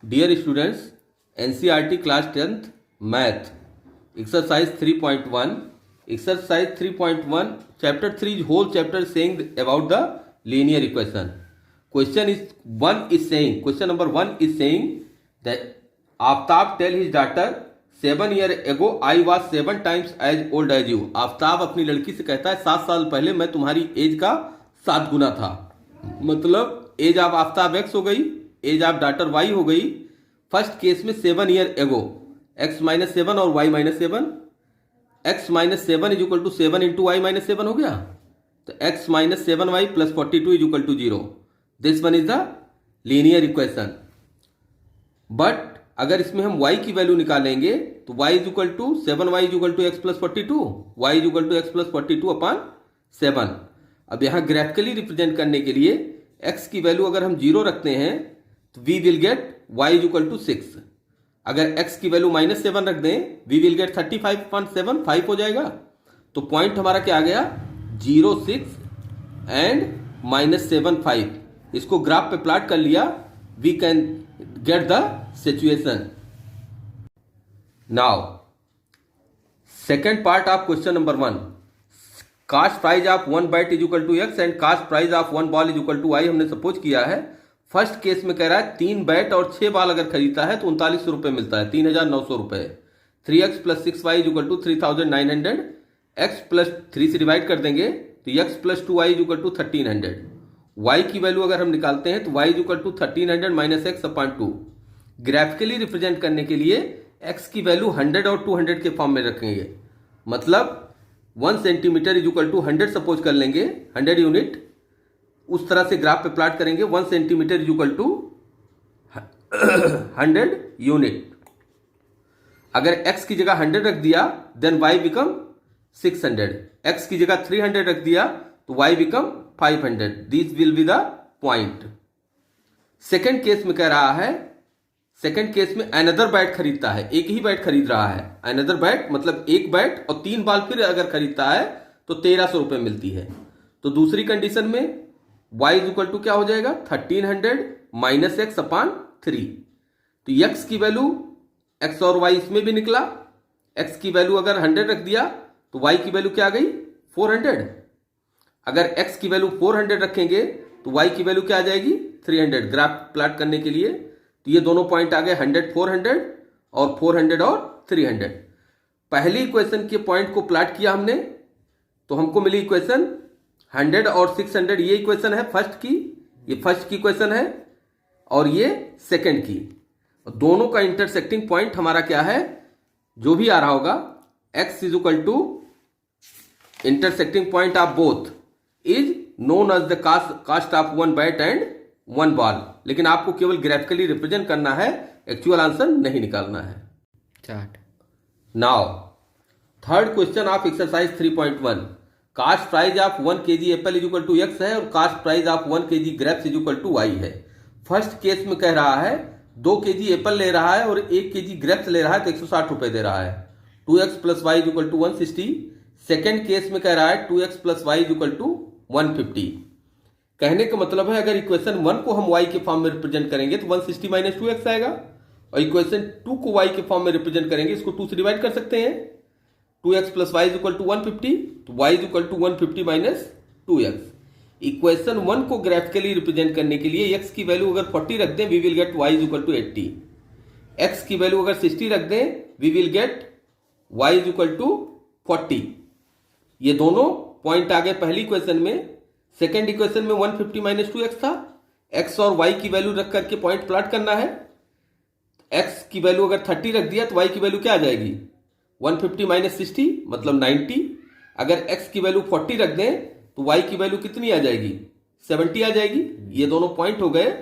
Dear students, NCERT class 10th math exercise 3.1. Exercise 3.1 chapter 3 whole chapter is saying about the linear equation. Question number 1 is saying that Aftab tell his daughter 7 years ago I was 7 times as old as you. Aftab अपनी लड़की से कहता है 7 साल पहले मैं तुम्हारी as का 7 गुना था. मतलब एज ऑफ आफ्ताब एक्स हो गई, एज ऑफ डॉटर वाई हो गई. फर्स्ट केस में 7 ईयर एगो, एक्स माइनस 7 और y minus 7, x minus 7 is equal to 7 into y minus 7 हो गया. तो x minus 7 y plus 42 is equal to 0. This one is the linear equation. But अगर इसमें हम y की value निकालेंगे तो y is equal to 7y is equal to x plus 42, y is equal to x plus 42 upon 7. अब यहां graphically represent करने के लिए x की वैल्यू अगर हम 0 रखते हैं तो we will get y is equal to 6. अगर x की वैल्यू माइनस 7 रख दें वी विल गेट 35.7, 5 हो जाएगा. तो पॉइंट हमारा क्या आ गया 0, 6 एंड माइनस 7, 5. इसको ग्राफ पे प्लॉट कर लिया, we can get the situation. Now second part of question number 1, cost price of one bat is equal to x and cost price of one ball is equal to y हमने suppose किया है. First case में कह रहा है 3 bat और 6 ball अगर खरीदता है तो 3900 रुपए मिलता है, 3900 रुपए. 3x plus 6y is equal to 3900, x plus 3 से डिवाइड कर देंगे तो x प्लस 2y is equal to 1300. y की वैल्यू अगर हम निकालते हैं तो y is equal to 1300 minus x upon 2. Graphically represent करने के लिए x की वैल्यू 100 और 200 के फॉर्म में रखेंगे. मतलब 1 centimetre is equal to 100 suppose कर लेंगे, 100 यूनिट. उस तरह से ग्राफ पे प्लॉट करेंगे 1 centimetre is equal to 100 unit. अगर x की जगह 100 रख दिया देन y बिकम 600, x की जगह 300 रख दिया तो y become 500. This will be the point. Second case में कह रहा है, सेकेंड केस में अनदर बैट खरीदता है, एक ही बैट खरीद रहा है. अनदर बैट मतलब एक बैट और 3 बॉल फिर अगर खरीदता है तो 1300 रुपए मिलती है. तो दूसरी कंडीशन में y इज इक्वल टू क्या हो जाएगा 1300 माइनस एक्स अपॉन 3. तो x की वैल्यू x और y इसमें भी निकला. x की वैल्यू अगर 100 रख दिया तो y की वैल्यू क्या आ गई 400. अगर x की वैल्यू 400 रखेंगे तो y की वैल्यू क्या आ जाएगी 300. ग्राफ प्लॉट करने के लिए तो ये दोनों पॉइंट आ गए 100 400 और 400 और 300. पहली इक्वेशन के पॉइंट को प्लॉट किया हमने तो हमको मिली इक्वेशन 100 और 600. ये इक्वेशन है फर्स्ट की, ये फर्स्ट की इक्वेशन है और ये सेकंड की. दोनों का इंटरसेक्टिंग पॉइंट हमारा क्या है, जो भी आ रहा होगा x is equal to intersecting point of both is known as the cost of one bat and one ball. लेकिन आपको केवल ग्राफिकली रिप्रेजेंट करना है, एक्चुअल आंसर नहीं निकालना है. Chart. Now third question of exercise 3.1, cost price of 1 kg apple is equal to x है और cost price of 1 kg grapes is equal to y है. फर्स्ट केस में कह रहा है 2 kg एप्पल ले रहा है और 1 kg ग्रेप्स ले रहा है तो 160 रुपए दे रहा है. 2x plus y is equal to 160. Second case में कह रहा है 2x plus y is equal to 150. कहने का मतलब है अगर इक्वेशन 1 को हम y के फॉर्म में रिप्रेजेंट करेंगे तो 160 माइनस 2x आएगा और इक्वेशन 2 को y के फॉर्म में रिप्रेजेंट करेंगे, इसको 2 से डिवाइड कर सकते हैं. 2x plus y is equal to 150 तो y is equal to 150 minus 2x. Equation 1 को ग्राफिकली रिप्रेजेंट करने के लिए x की वैल्यू अगर 40 रख दें we will get y is equal to 80. x की वैल्यू अगर 60 रख दें we will get y is equal to 40. ये दोनों पॉइंट आ गए पहली इक्वेशन में. सेकेंड इक्वेशन में 150 माइनस 2x था. x और y की वैल्यू रख करके पॉइंट प्लॉट करना है. x की वैल्यू अगर 30 रख दिया तो y की वैल्यू क्या आ जाएगी 150 माइनस 60 मतलब 90. अगर x की वैल्यू 40 रख दें तो y की वैल्यू कितनी आ जाएगी 70 आ जाएगी. ये दोनों पॉइंट हो गए.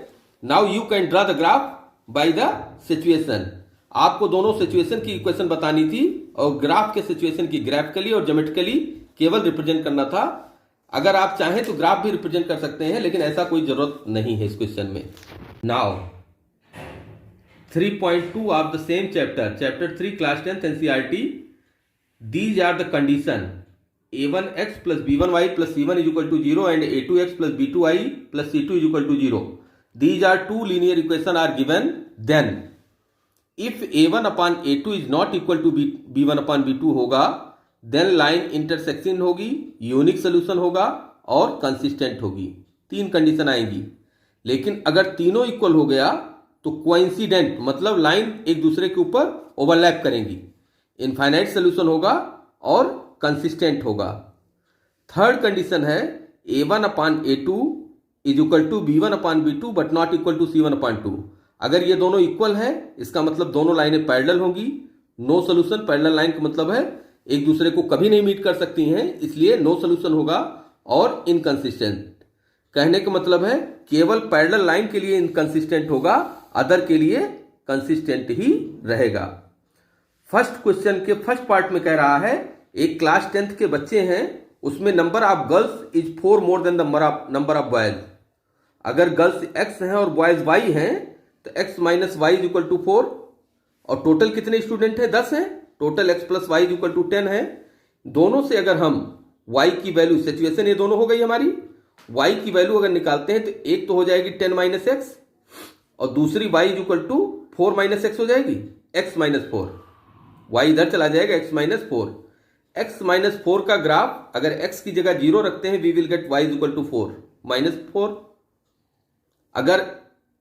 Now you can draw the graph by the situation. आपको दोनों सिचुएशन की इक्वेशन बतानी थी और ग्राफ के सिचुएशन की ग्राफिकली और ज्योमेट्रिकली केवल रिप्रेजेंट करना था. अगर आप चाहें तो ग्राफ भी रिप्रेजेंट कर सकते हैं लेकिन ऐसा कोई जरूरत नहीं है इस क्वेश्चन में. Now 3.2 of the same chapter, chapter 3 class 10th NCERT. These are the condition a1x plus b1y plus c1 is equal to 0 and a2x plus b2y plus c2 is equal to 0. These are two linear equations are given then if a1 upon a2 is not equal to b1 upon b2 होगा, then line intersection होगी, unique solution होगा और consistent होगी। 3 condition आएंगी। लेकिन अगर तीनों equal हो गया तो कोइंसिडेंट मतलब लाइन एक दूसरे के ऊपर ओवरलैप करेंगी, इनफाइनाइट सोल्यूशन होगा और कंसिस्टेंट होगा। थर्ड कंडीशन है a1 upon a2 is equal to b1 upon b2 but not equal to c1 upon 2। अगर ये दोनों इक्वल है इसका मतलब दोनों लाइनें पैरेलल होंगी। नो सोल्यूशन, पैरेलल लाइन का मतलब है एक दूसरे को कभी नहीं मीट कर सकती हैं, इसलिए नो सोल्यूशन होगा और इनकंसिस्टेंट। कहने का मतलब है केवल पैरेलल लाइन के लिए इनकंसिस्टेंट होगा, अदर के लिए कंसिस्टेंट ही रहेगा। फर्स्ट क्वेश्चन के फर्स्ट पार्ट में कह रहा है एक क्लास 10th के बच्चे हैं, उसमें number of girls is 4 more than the number of boys. अगर गर्ल्स x हैं और बॉयज y हैं तो x minus y is equal to 4 और टोटल कितने स्टूडेंट हैं? 10 हैं। Total x plus y is equal to 10 है। दोनों से अगर हम y की वैल्यू, सिचुएशन ये दोनों हो गई हमारी, y की वैल्यू अगर निकालते हैं तो एक तो हो जाएगी 10 माइनस एक्स और दूसरी y is equal to 4 minus x हो जाएगी, x माइनस 4। y इधर चला जाएगा, x माइनस 4। x माइनस 4 का ग्राफ अगर x की जगह 0 रखते हैं we will get y is equal to 4 minus 4। अगर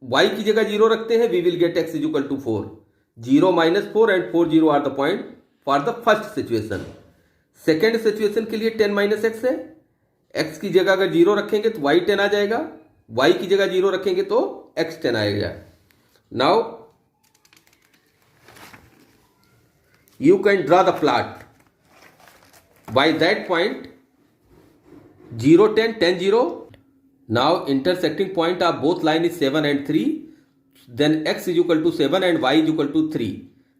y की जगह 0 रखते हैं we will get x is equal to 4। 0 minus 4 and 4 0 are the point for the first situation. Second situation के लिए 10 माइनस एक्स है। x की जगह अगर 0 रखेंगे तो y 10 आ जाएगा, y की जगह 0 रखेंगे तो x 10 आएगा। Now you can draw the plot by that point 0 10 10 0. Now intersecting point of both line is 7 and 3, then x is equal to 7 and y is equal to 3.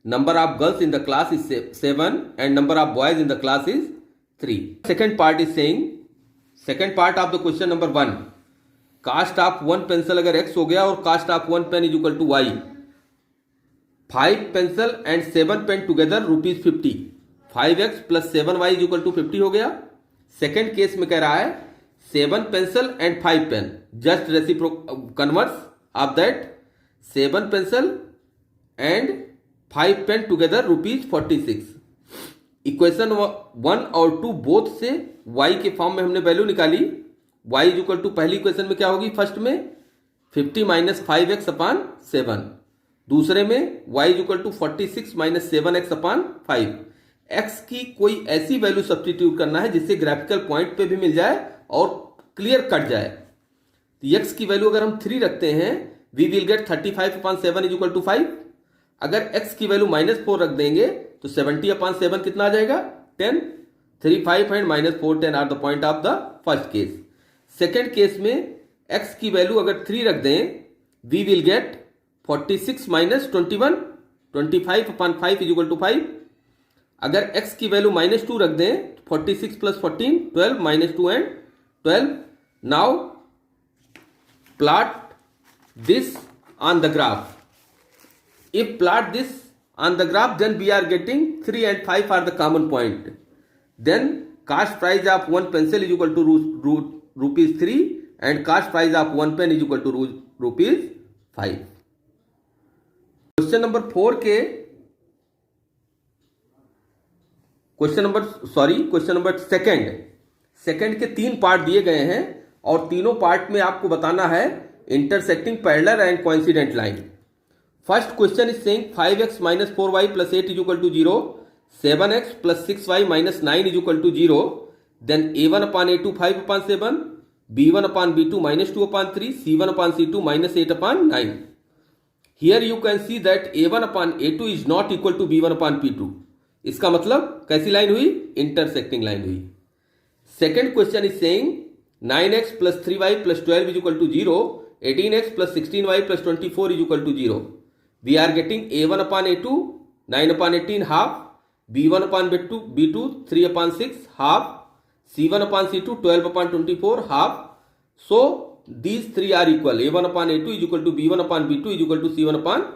Number of girls in the class is 7 and number of boys in the class is 3. Second part is saying, second part of the question number 1, cost of one pencil अगर x हो गया और cost of one pen is equal to y, 5 pencil and 7 pen together rupees 50, 5x plus 7y is equal to 50 हो गया। Second case में कह रहा है 7 pencil and 5 pen, just converse of that 7 pencil and 5 pen together rupees 46। Equation 1 और 2 both से y के form में हमने वैल्यू निकाली। y इज इक्वल टू पहली इक्वेशन में क्या होगी? फर्स्ट में 50 माइनस 5x अपॉन 7, दूसरे में y is equal to 46 minus 7x upon 5। x की कोई ऐसी वैल्यू सब्स्टिट्यूट करना है जिससे ग्राफिकल पॉइंट पे भी मिल जाए और क्लियर कट जाए। तो x की वैल्यू अगर हम 3 रखते हैं we will get 35 upon 7 is equal to 5। अगर x की वैल्यू माइनस 4 रख देंगे तो 70 अपॉन 7 कितना आ जाएगा? 10। 3 5 and minus 4 10 are the point of the first case. Second case में x की वैल्यू अगर 3 रख दें we will get 46 minus 21, 25 upon 5 is equal to 5। अगर x की वैल्यू माइनस 2 रख दें 46 plus 14 12 minus 2 and 12। Now plot this on the graph. If plot this on the graph, then we are getting 3 and 5 are the common point. Then cost price of one pencil is equal to rupees 3 and cost price of one pen is equal to rupees 5. Question number 4 के question number second के 3 part दिए गए हैं और तीनों part में आपको बताना है intersecting parallel and coincident line. First question is saying 5x minus 4y plus 8 is equal to 0, 7x plus 6y minus 9 is equal to 0, then a1 upon a2 5 upon 7, b1 upon b2 minus 2 upon 3, c1 upon c2 minus 8 upon 9. Here you can see that a1 upon a2 is not equal to b1 upon p2. इसका मतलब कैसी line हुई? Intersecting line हुई। Second question is saying 9x plus 3y plus 12 is equal to 0, 18x plus 16y plus 24 is equal to 0. We are getting a1 upon a2 9 upon 18 half, b1 upon b2 3 upon 6 half, c1 upon c2 12 upon 24 half. So these three are equal. a1 upon a2 is equal to b1 upon b2 is equal to c1 upon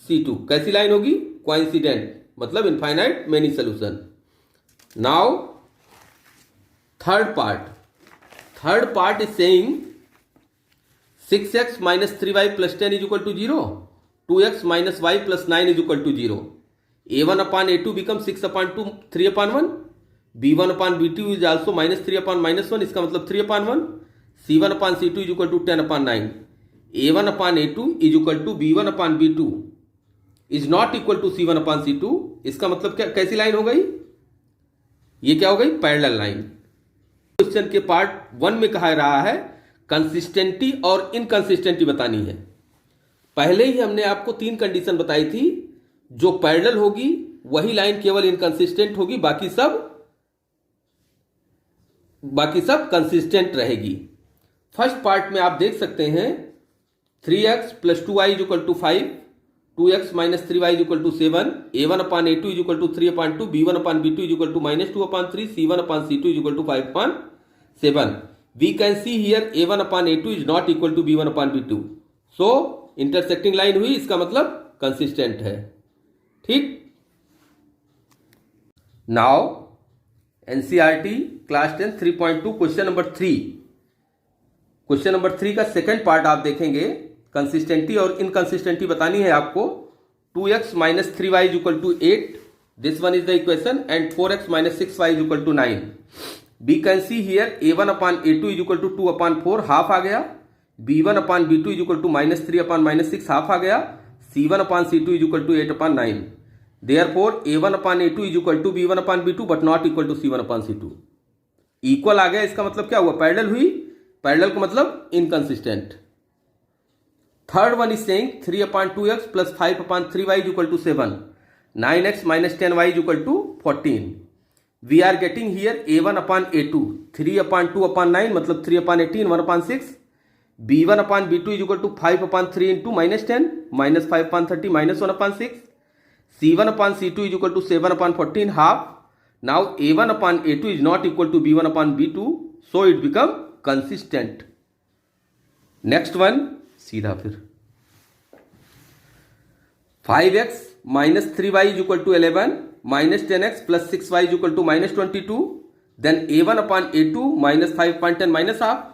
c2. कैसी line होगी? Coincident, मतलब infinite many solution. Now third part is saying 6x minus 3y plus 10 is equal to 0. 2x minus y plus 9 is equal to 0. a1 upon a2 becomes 6 upon 2 3 upon 1. b1 upon b2 is also minus 3 upon minus 1, इसका मतलब 3 upon 1. c1 upon c2 is equal to 10 upon 9. a1 upon a2 is equal to b1 upon b2 is not equal to c1 upon c2. इसका मतलब क्या, कैसी line हो गई? ये क्या हो गई? Parallel line. क्वेश्चन के पार्ट 1 में कहा रहा है कंसिस्टेंटी और इनकंसिस्टेंटी बतानी है. पहले ही हमने आपको 3 कंडीशन बताई थी. जो पैरेलल होगी वही लाइन केवल इनकंसिस्टेंट होगी, बाकी सब कंसिस्टेंट रहेगी. फर्स्ट पार्ट में आप देख सकते हैं 3x plus 2y is equal to 5, 2x minus 3y is equal to 7, a1 upon a2 is equal to 3 upon 2, b1 upon b2 is equal to minus 2 upon 3, c1 upon c2 is equal to 5 upon 7. We can see here a1 upon a2 is not equal to b1 upon b2. So intersecting line हुई, इसका मतलब consistent है. ठीक. Now NCERT class 10 3.2 question number 3. Question number 3 का second part आप देखेंगे. कंसिस्टेंटी और इनकंसिस्टेंटी बतानी है आपको. 2x minus 3y is equal to 8, this one is the equation, and 4x minus 6y is equal to 9. We can see here a1 upon a2 is equal to 2 upon 4, half आ गया. b1 upon b2 is equal to minus 3 upon minus 6, हाफ आ गया. c1 upon c2 is equal to 8 upon 9. Therefore a1 upon a2 is equal to b1 upon b2 but not equal to c1 upon c2. Equal आ गया, इसका मतलब क्या हुआ? Parallel हुई. पैरेलल का मतलब inconsistent. Third one is saying 3 upon 2x plus 5 upon 3y is equal to 7, 9x minus 10y is equal to 14. We are getting here a1 upon a2, 3 upon 2 upon 9 मतलब 3 upon 18, 1 upon 6. b1 upon b2 is equal to 5 upon 3 into minus 10, minus 5 upon 30, minus 1 upon 6. c1 upon c2 is equal to 7 upon 14, half. Now a1 upon a2 is not equal to b1 upon b2, so it become consistent. Next one, सीधा फिर 5x minus 3y is equal to 11, minus 10x plus 6y is equal to minus 22. Then a1 upon a2 minus 5 upon 10 minus half,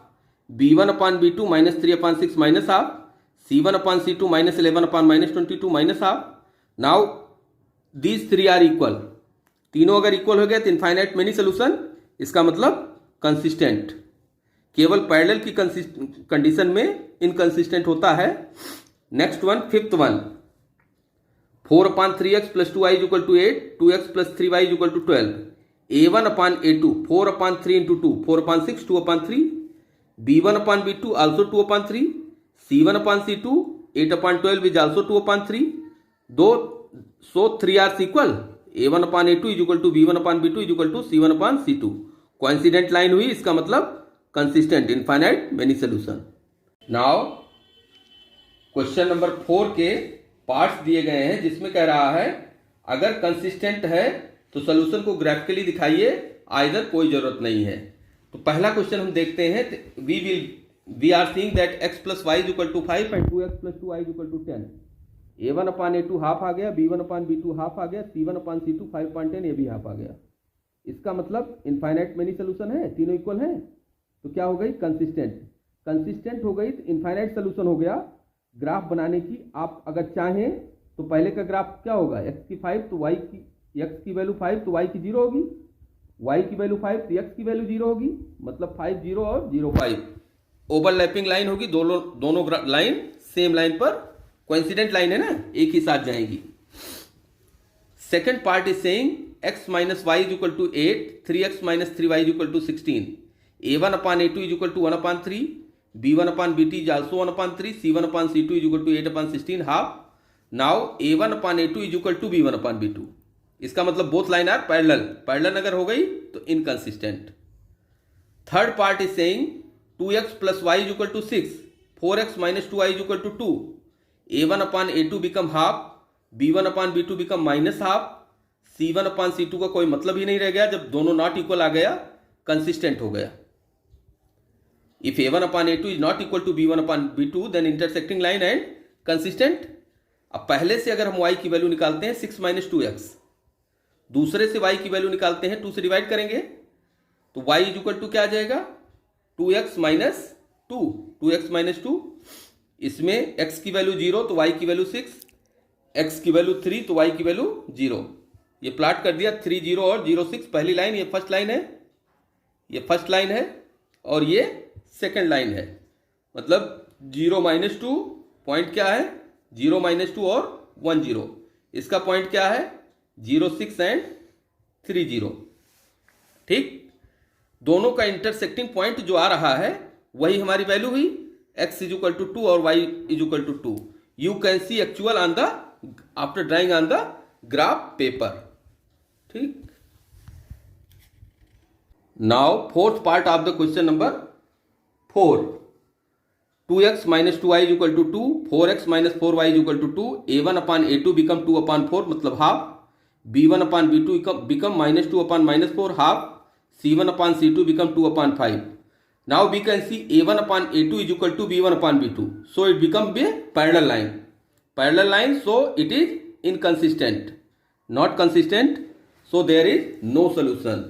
b1 upon b2 minus 3 upon 6 minus half, c1 upon c2 minus 11 upon minus 22 minus half. Now these three are equal. तीनों अगर equal हो गया तो infinite many solution, इसका मतलब consistent. केवल parallel की condition में इनकंसिस्टेंट होता है. Next one, fifth one, 4 upon 3x plus 2y is equal to 8, 2x plus 3y is equal to 12. a1 upon a2, 4 upon 3 into 2, 4 upon 6, 2 upon 3. b1 upon b2 also 2 upon 3. c1 upon c2, 8 upon 12 is also 2 upon 3. So 3 are equal. a1 upon a2 is equal to b1 upon b2 is equal to c1 upon c2. Coincident line हुई, इसका मतलब consistent, infinite many solution. Now question number 4 के parts दिए गए हैं, जिसमें कह रहा है अगर कंसिस्टेंट है तो सोल्यूशन को ग्राफिकली दिखाइए, आइदर कोई जरूरत नहीं है. तो पहला क्वेश्चन हम देखते हैं. We are seeing that x plus y is equal to 5 and 2x plus 2y is equal to 10. a1 upon a2 half आ गया, b1 अपॉन b2 हाफ आ गया, c1 अपॉन c2 5 अपॉन 10 ये भी हाफ आ गया. इसका मतलब इनफाइनाइट मेनी सोल्यूशन है, तीनों इक्वल है. तो क्या हो गई? कंसिस्टेंट. कंसिस्टेंट हो गई तो इनफाइनाइट सोल्यूशन हो गया. ग्राफ बनाने की आप अगर चाहें तो पहले का ग्राफ क्या होगा? x की 5 तो y की, x की वैल्यू 5 तो y की 0 होगी, y की वैल्यू 5 तो x की वैल्यू 0 होगी, मतलब 5 0 और 0 5. ओवरलैपिंग लाइन होगी, दोनों लाइन सेम लाइन पर, कोइंसिडेंट लाइन है ना, एक ही साथ जाएंगी. Second part is saying x minus y is equal to 8, 3x minus 3y is equal to 16. a1 upon a2 is equal to 1 upon 3, b1 upon bt is also 1 upon 3, c1 upon c2 is equal to 8 upon 16, half. Now a1 upon a2 is equal to b1 upon b2. इसका मतलब both line are parallel. Parallel अगर हो गई तो inconsistent. Third part is saying 2x plus y is equal to 6, 4x minus 2y is equal to 2. a1 upon a2 become half, b1 upon b2 become minus half, c1 upon c2 का कोई मतलब ही नहीं रह गया. जब दोनों not equal आ गया, कंसिस्टेंट हो गया. If a1 upon a2 is not equal to b1 upon b2, then intersecting line and consistent. अब पहले से अगर हम y की वैल्यू निकालते हैं 6 माइनस 2x, दूसरे से y की वैल्यू निकालते हैं 2 से डिवाइड करेंगे तो y इज इक्वल टू क्या आ जाएगा? 2x minus 2, 2x minus 2. इसमें x की वैल्यू 0 तो y की वैल्यू 6, x की वैल्यू 3 तो y की वैल्यू 0। ये प्लॉट कर दिया 3 0 और 0 6, पहली लाइन, ये फर्स्ट लाइन है, ये फर्स्ट लाइन है और ये सेकंड लाइन है। मतलब 0 -2 पॉइंट क्या है, 0 -2 और 1 0। इसका पॉइंट क्या है 0 6 एंड 3 0। ठीक, दोनों का इंटरसेक्टिंग पॉइंट जो आ रहा है वही हमारी वैल्यू हुई x = 2 और y = 2। You can see actual on the after drawing on the graph paper. ठीक, now fourth part of the question number 4। 2x - 2y = 2, 4x - 4y = 2, a1 / a2 become 2 / 4 मतलब half, b1 / b2 become -2 / -4 half, c1 / c2 become 2 / 5। Now we can see a1 / a2 = b1 / b2. So it becomes a parallel line. Parallel line, so it is inconsistent. Not consistent, so there is no solution.